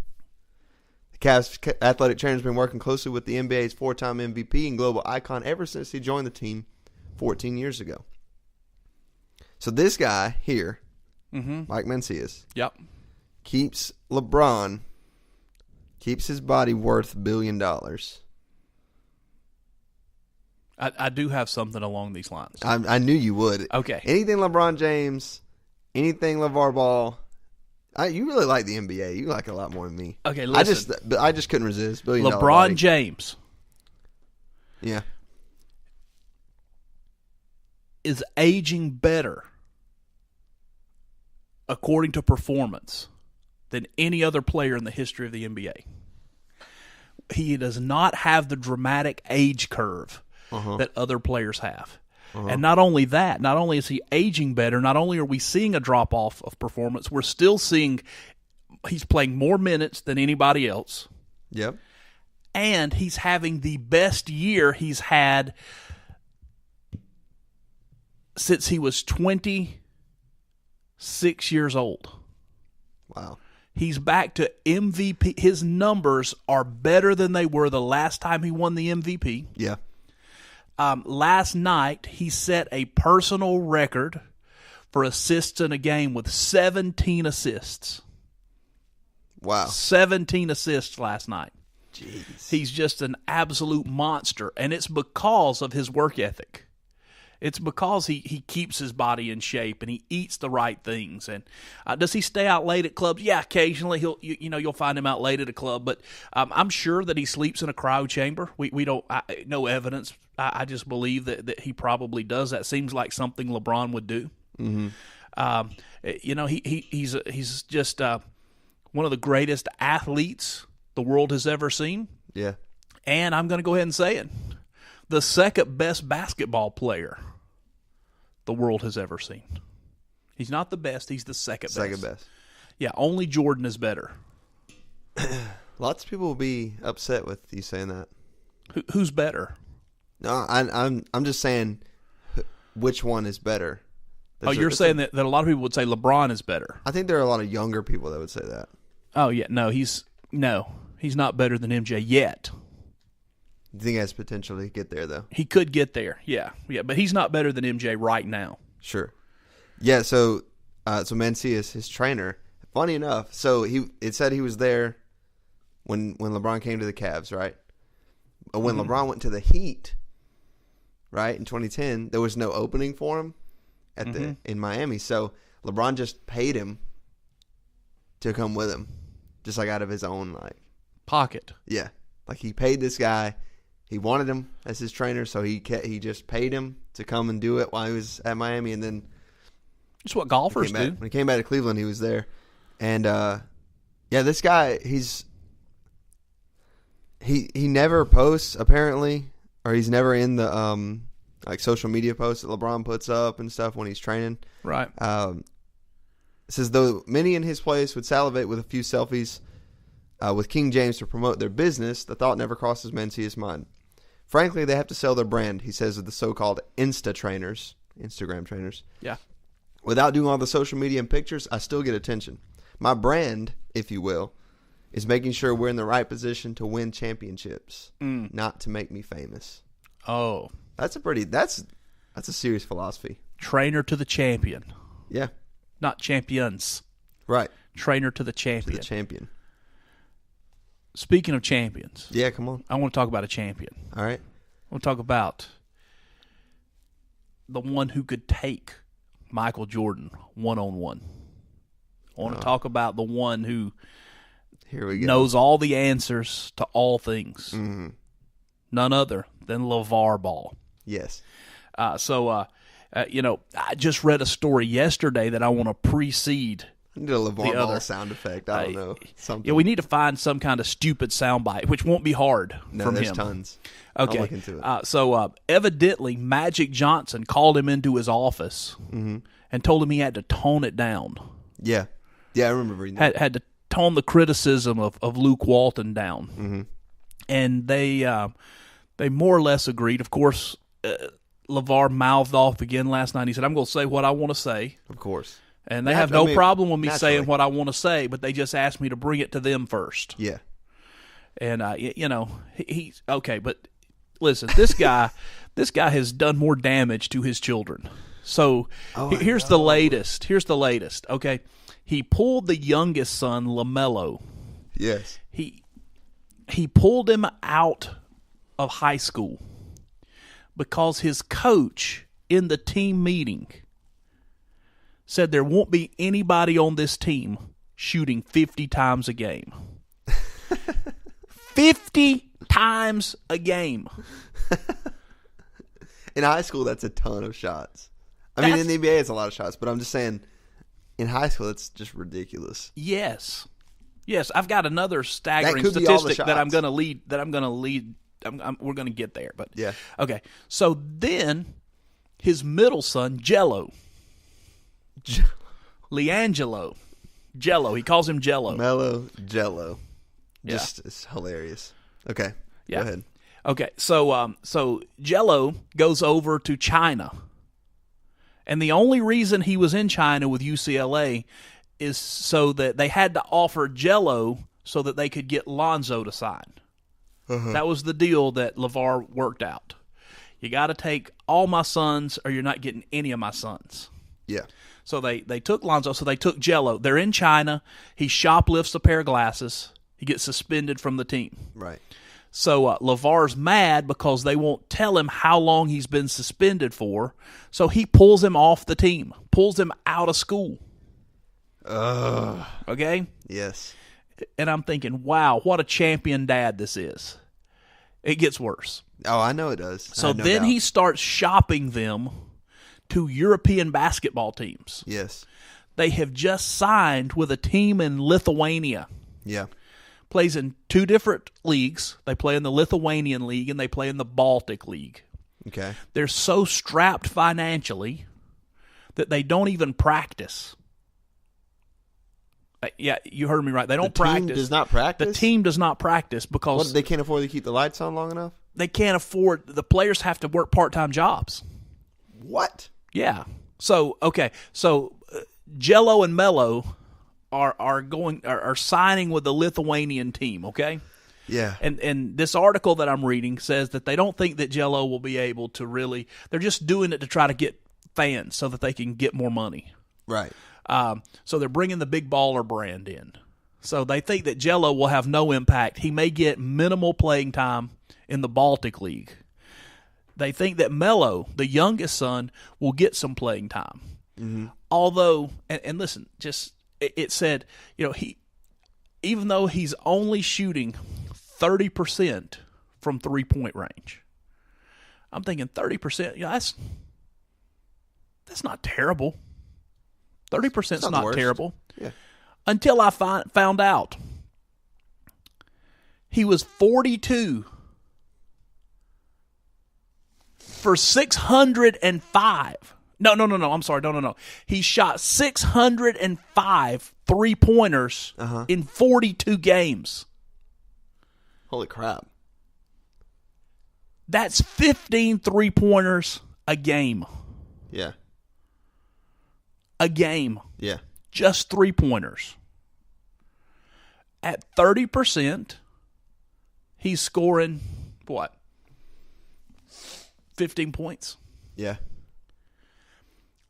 The Cavs athletic trainer has been working closely with the NBA's four-time MVP and global icon ever since he joined the team 14 years ago. So this guy here, Mike Mancias, keeps his body worth $1 billion. I do have something along these lines. I knew you would. Okay. Anything LeBron James, anything LeVar Ball. You really like the NBA. You like it a lot more than me. Okay, listen. I just couldn't resist. $1 billion LeBron body. James. Yeah. Is aging better, according to performance, than any other player in the history of the NBA. He does not have the dramatic age curve that other players have. And not only that, not only is he aging better, not only are we seeing a drop-off of performance, we're still seeing he's playing more minutes than anybody else. Yep. And he's having the best year he's had since he was 26 years old. Wow. He's back to MVP. His numbers are better than they were the last time he won the MVP. Yeah. Last night, he set a personal record for assists in a game with 17 assists. Wow. 17 assists last night. Jeez. He's just an absolute monster, and it's because of his work ethic. It's because he keeps his body in shape and he eats the right things. And does he stay out late at clubs? Yeah, occasionally you'll find him out late at a club. But I'm sure that he sleeps in a cryo chamber. We don't no evidence. I just believe that he probably does. That seems like something LeBron would do. Mm-hmm. He's just one of the greatest athletes the world has ever seen. Yeah. And I'm going to go ahead and say it. The second best basketball player the world has ever seen. He's not the best. He's the second best. Second best. Yeah, only Jordan is better. Lots of people will be upset with you saying that. Who's better? No, I'm just saying which one is better. You're saying that a lot of people would say LeBron is better. I think there are a lot of younger people that would say that. Oh yeah, he's not better than MJ yet. You think he has potential to get there, though? He could get there, yeah, but he's not better than MJ right now. Sure. Yeah, so Mancias, his trainer, funny enough, it said he was there when LeBron came to the Cavs, right? When LeBron went to the Heat, right, in 2010, there was no opening for him in Miami, so LeBron just paid him to come with him, just like out of his own pocket. Yeah, like he paid this guy. He wanted him as his trainer, so he just paid him to come and do it while he was at Miami, and then it's what golfers do. When he came back to Cleveland, he was there, and this guy he never posts apparently, or he's never in the like social media posts that LeBron puts up and stuff when he's training. Right. It says, though many in his place would salivate with a few selfies with King James to promote their business, the thought never crosses Mencius' mind. Frankly, they have to sell their brand, he says, of the so-called Instagram trainers. Yeah. Without doing all the social media and pictures, I still get attention. My brand, if you will, is making sure we're in the right position to win championships, not to make me famous. Oh. That's a serious philosophy. Trainer to the champion. Yeah. Not champions. Right. Trainer to the champion. To the champion. Speaking of champions. Yeah, come on. I want to talk about a champion. All right. I want to talk about the one who could take Michael Jordan one-on-one. I want to talk about the one who Here we go. knows all the answers to all things. Mm-hmm. None other than LeVar Ball. Yes. I just read a story yesterday that I want to precede. I need a LeVar Ball other. sound effect. I don't know. Something. Yeah, we need to find some kind of stupid soundbite, which won't be hard from there's him. tons. Okay. I'll look into it. Evidently, Magic Johnson called him into his office and told him he had to tone it down. Yeah. Yeah, I remember reading that. Had to tone the criticism of Luke Walton down. Mm-hmm. And they more or less agreed. Of course, LeVar mouthed off again last night. He said, I'm going to say what I want to say. Of course. And they have no problem with me naturally. saying what I want to say, but they just asked me to bring it to them first. Yeah. And, he's okay. But listen, this guy has done more damage to his children. So here's the latest. Here's the latest. Okay. He pulled the youngest son, LaMelo. Yes. He pulled him out of high school because his coach in the team meeting said there won't be anybody on this team shooting 50 times a game. 50 times a game. In high school, that's a ton of shots. I mean, in the NBA, it's a lot of shots, but I'm just saying, in high school, it's just ridiculous. Yes, I've got another staggering That could be all the statistic that I'm shots. going to lead. We're going to get there, but Yeah. Okay, so then his middle son, LiAngelo, Jello. He calls him Jello. Mellow Jello. Yeah. Just it's hilarious. Okay. Yeah. Go ahead. Okay, so Jello goes over to China. And the only reason he was in China with UCLA is so that they had to offer Jello so that they could get Lonzo to sign. That was the deal that LeVar worked out. You got to take all my sons or you're not getting any of my sons. Yeah. So they took Lonzo, so they took Jello. They're in China. He shoplifts a pair of glasses. He gets suspended from the team. Right. So LeVar's mad because they won't tell him how long he's been suspended for. So he pulls him off the team, pulls him out of school. Okay? Yes. And I'm thinking, wow, what a champion dad this is. It gets worse. Oh, I know it does. So then he starts shopping them to European basketball teams. Yes. They have just signed with a team in Lithuania. Yeah. Plays in two different leagues. They play in the Lithuanian League and they play in the Baltic League. Okay. They're so strapped financially that they don't even practice. Yeah, you heard me right. They don't practice. The team does not practice? The team does not practice because What, they can't afford to keep the lights on long enough? they can't afford. The players have to work part-time jobs. What? Yeah. So Jello and Melo are signing with the Lithuanian team. Okay. Yeah. And this article that I'm reading says that they don't think that Jello will be able to really. They're just doing it to try to get fans so that they can get more money. Right. So they're bringing the big baller brand in. So they think that Jello will have no impact. He may get minimal playing time in the Baltic League. They think that Melo, the youngest son, will get some playing time. Mm-hmm. Although, and listen, it said, even though he's only shooting 30% from 3-point range, I'm thinking 30%. That's not terrible. 30% is not terrible. Yeah. Until I found out he was 42% for 605. No. I'm sorry. No. He shot 605 3-pointers in 42 games. Holy crap. That's 15 3-pointers a game. Yeah. A game. Yeah. Just 3-pointers. At 30%, he's scoring, what? 15 points? Yeah.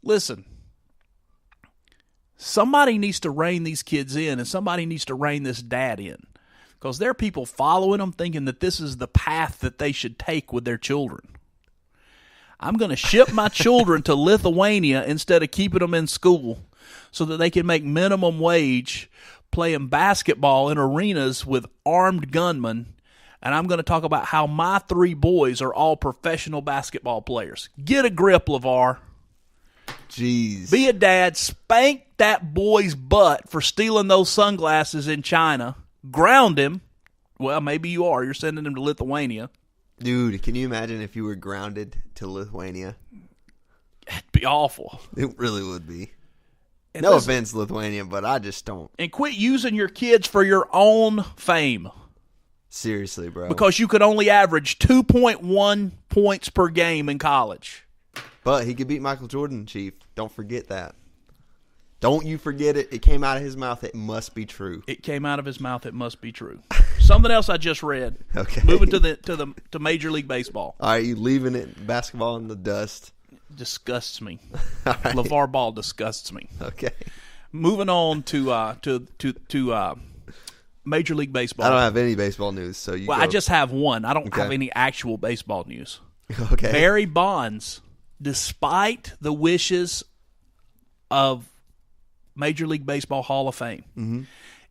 Listen, somebody needs to rein these kids in, and somebody needs to rein this dad in. Because there are people following them thinking that this is the path that they should take with their children. I'm going to ship my children to Lithuania instead of keeping them in school so that they can make minimum wage playing basketball in arenas with armed gunmen. And I'm going to talk about how my 3 boys are all professional basketball players. Get a grip, LeVar. Jeez. Be a dad. Spank that boy's butt for stealing those sunglasses in China. Ground him. Well, maybe you are. You're sending him to Lithuania. Dude, can you imagine if you were grounded to Lithuania? It'd be awful. It really would be. And No listen, offense, Lithuania, but I just don't. And quit using your kids for your own fame. Seriously, bro. Because you could only average 2.1 points per game in college. But he could beat Michael Jordan, Chief. Don't forget that. Don't you forget it. It came out of his mouth. It must be true. It came out of his mouth. It must be true. Something else I just read. Okay. Moving to Major League Baseball. All right, you leaving it basketball in the dust. Disgusts me. All right. LeVar Ball disgusts me. Okay. Moving on to Major League Baseball. I don't have any baseball news, so you Well, go. I just have one. I don't Okay. have any actual baseball news. Okay. Barry Bonds, despite the wishes of Major League Baseball Hall of Fame,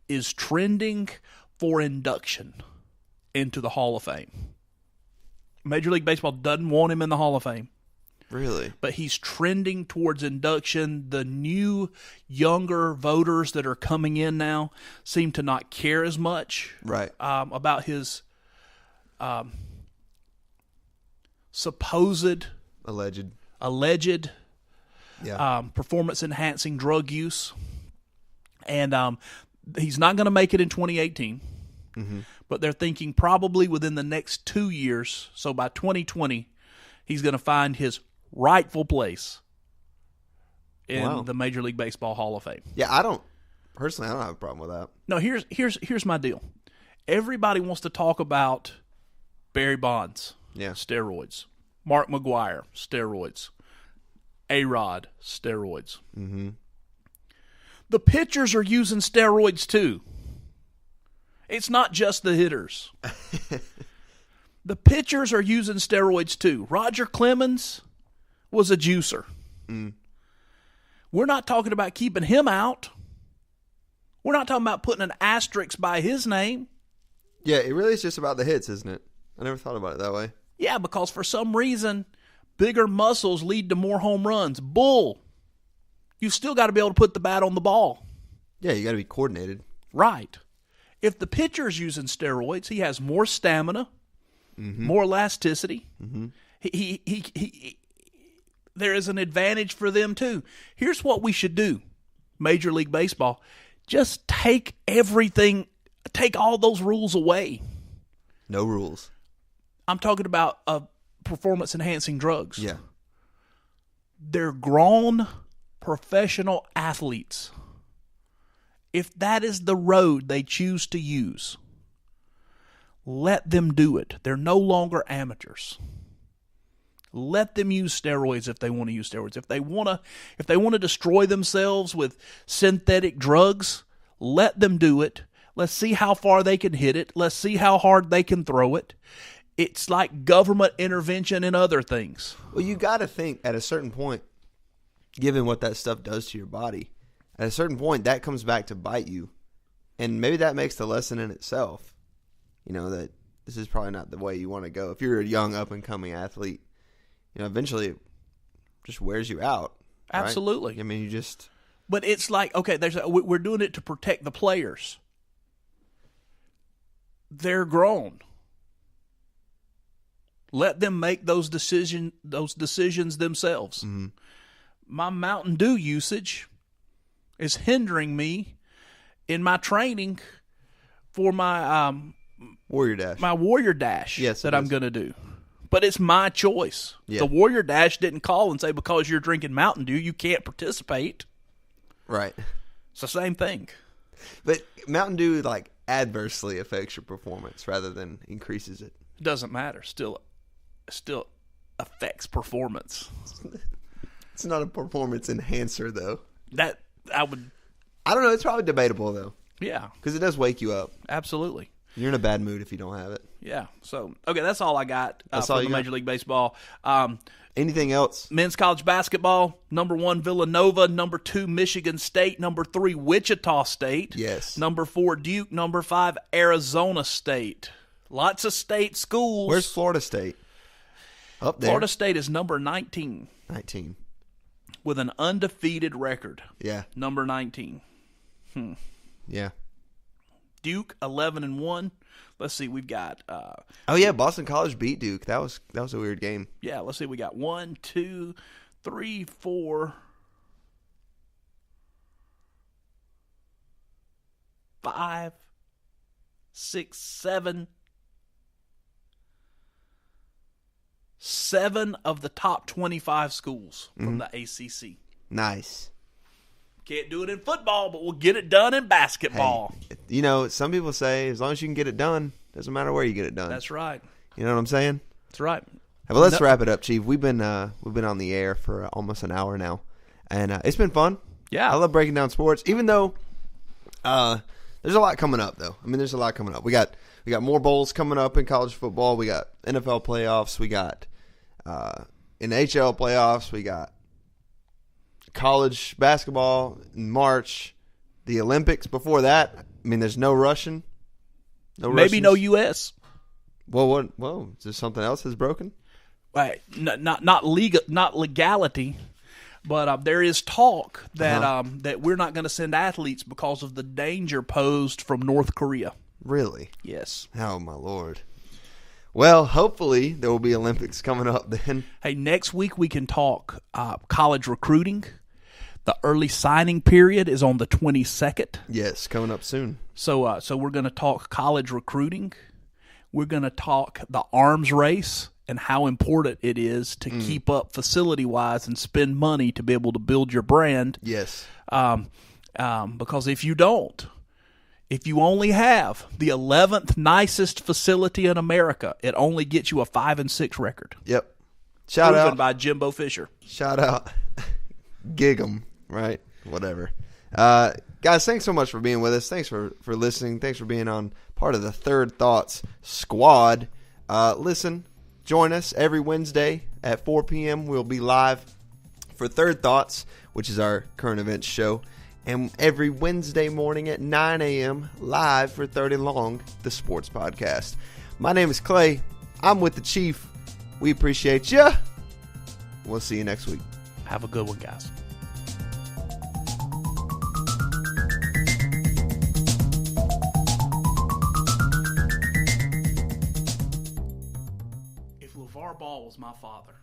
is trending for induction into the Hall of Fame. Major League Baseball doesn't want him in the Hall of Fame, Really? but he's trending towards induction. The new, younger voters that are coming in now seem to not care as much Right. about his supposed Alleged. Yeah. performance-enhancing drug use. And he's not going to make it in 2018, but they're thinking probably within the next 2 years, so by 2020, he's going to find his rightful place in Wow. the Major League Baseball Hall of Fame. Yeah, personally, I don't have a problem with that. No, here's my deal. Everybody wants to talk about Barry Bonds, Yeah. steroids. Mark McGwire, steroids. A-Rod, steroids. Mm-hmm. The pitchers are using steroids too. It's not just the hitters. The pitchers are using steroids too. Roger Clemens was a juicer. We're not talking about keeping him out. We're not talking about putting an asterisk by his name. Yeah, it really is just about the hits, isn't it? I never thought about it that way. Yeah, because for some reason, bigger muscles lead to more home runs. Bull. You still got to be able to put the bat on the ball. Yeah, you got to be coordinated. Right. If the pitcher's using steroids, he has more stamina, more elasticity. He there is an advantage for them too. Here's what we should do, Major League Baseball. Just take all those rules away. No rules. I'm talking about performance-enhancing drugs. Yeah. They're grown professional athletes. If that is the road they choose to use, let them do it. They're no longer amateurs. Let them use steroids if they want to use steroids. If they want to destroy themselves with synthetic drugs, let them do it. Let's see how far they can hit it. Let's see how hard they can throw it. It's like government intervention in other things. Well, you got to think at a certain point, given what that stuff does to your body, at a certain point that comes back to bite you. And maybe that makes the lesson in itself, that this is probably not the way you want to go. If you're a young up-and-coming athlete, eventually it just wears you out. Right? Absolutely. I mean, you just... But it's like, okay, we're doing it to protect the players. They're grown. Let them make those decisions themselves. Mm-hmm. My Mountain Dew usage is hindering me in my training for my Warrior Dash. my Warrior Dash Yes, that it I'm is. going to do. But it's my choice. Yeah. The Warrior Dash didn't call and say, because you're drinking Mountain Dew, you can't participate. Right. It's the same thing. But Mountain Dew, like, adversely affects your performance rather than increases it. It doesn't matter. Still affects performance. It's not a performance enhancer, though. That I would, I don't know. It's probably debatable, though, yeah, because it does wake you up. absolutely. You're in a bad mood if you don't have it. Yeah. So, okay, that's all I got That's for all the you got? Major League Baseball. Anything else? Men's college basketball, number 1, Villanova. Number 2, Michigan State. Number 3, Wichita State. Yes. Number 4, Duke. Number 5, Arizona State. Lots of state schools. Where's Florida State? Up there. Florida State is number 19 19. with an undefeated record. Yeah. Number 19. Yeah. Duke 11-1. Let's see, we've got Oh yeah, Boston College beat Duke. That was a weird game. yeah, let's see, we got 1, 2, 3, 4, 5, 6, 7. 7 of the top 25 schools from the ACC. Nice. Can't do it in football, but we'll get it done in basketball. Hey, you know, some people say as long as you can get it done, doesn't matter where you get it done. That's right. You know what I'm saying? That's right. Hey, well, let's wrap it up, Chief. We've been on the air for almost an hour now, and it's been fun. Yeah. I love breaking down sports, even though there's a lot coming up. Though I mean, there's a lot coming up. We got more bowls coming up in college football. We got NFL playoffs. We got NHL playoffs. We got college basketball in March. The Olympics before that. I mean, there's no Russian. No Maybe no Russians. U.S. Well, what? Whoa! Is there something else that's broken? Right. Not legality, but there is talk that that we're not going to send athletes because of the danger posed from North Korea. Really? Yes. Oh my Lord. Well, hopefully there will be Olympics coming up then. Hey, next week we can talk college recruiting. The early signing period is on the 22nd. Yes, coming up soon. So we're going to talk college recruiting. We're going to talk the arms race and how important it is to keep up facility-wise and spend money to be able to build your brand. Yes. Because if you don't, if you only have the 11th nicest facility in America, it only gets you a 5-6 record. Yep. Shout Proven out. by Jimbo Fisher. Shout out. Gig 'em, right? Whatever. Guys, thanks so much for being with us. Thanks for listening. Thanks for being on part of the Third Thoughts squad. Listen, join us every Wednesday at 4 p.m. We'll be live for Third Thoughts, which is our current events show. And every Wednesday morning at 9 a.m. live for 30 Long, the sports podcast. My name is Clay. I'm with the Chief. We appreciate you. We'll see you next week. Have a good one, guys. If LeVar Ball was my father,